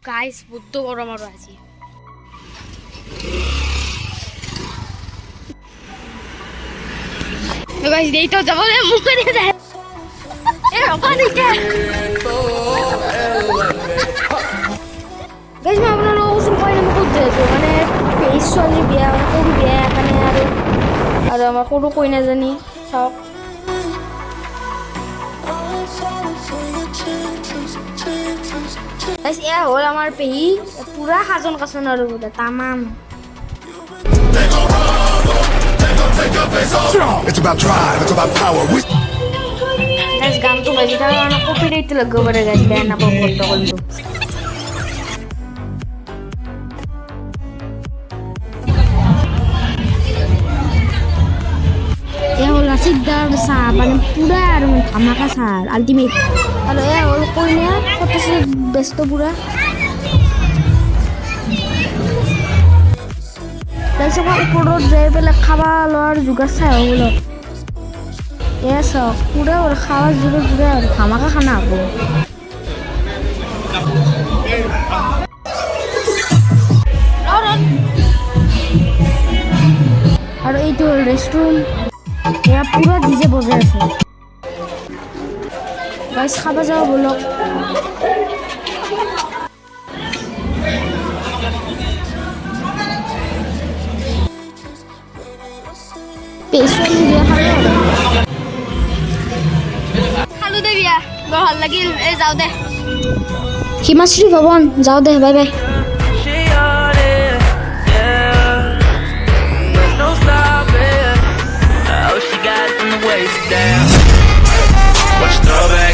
Guys Buddha গরম আরো আছে গাইস এই তো যাব রে মুখ করে যায় এ ওখানে দিকে গাইস আমি আপনারা ওসব কই না করতে মানে পেইস চলি বিয়া কোন বিয়া এখানে আর আমার কোনো কই না জানি সব গাইস এ হল আমার পেহি পুরা হাজন কাছন আর বলে তামাম It's about drive, it's about power. Guys গান তো বাজি তার না কপিরাইট লাগবে বড় গাইস ব্যান না করতে বলতো এ হল সিদ্ধার সা মানে পুরা আর ধামাকা সার আলটিমেট আর এ হল কইনা কত ব্যস্ত পুরা গাইস আমার উপর যাই পেলে খাওয়া লওয়ার জুগার চাই হলো এসব পুরো ওর খাওয়ার জুড়ে পুরো ধামাকা খানা হবো আর এই তো রেস্টুরেন্ট এরা পুরো ডিজে বসে আছে গাইস খাবা যাওয়া বলো পেছন দিয়ে খালু দে বিয়া বৰ ভাল লাগিল এই যাও দে হিমাশ্ৰী ভবন যাও দে bye bye Watch the throwback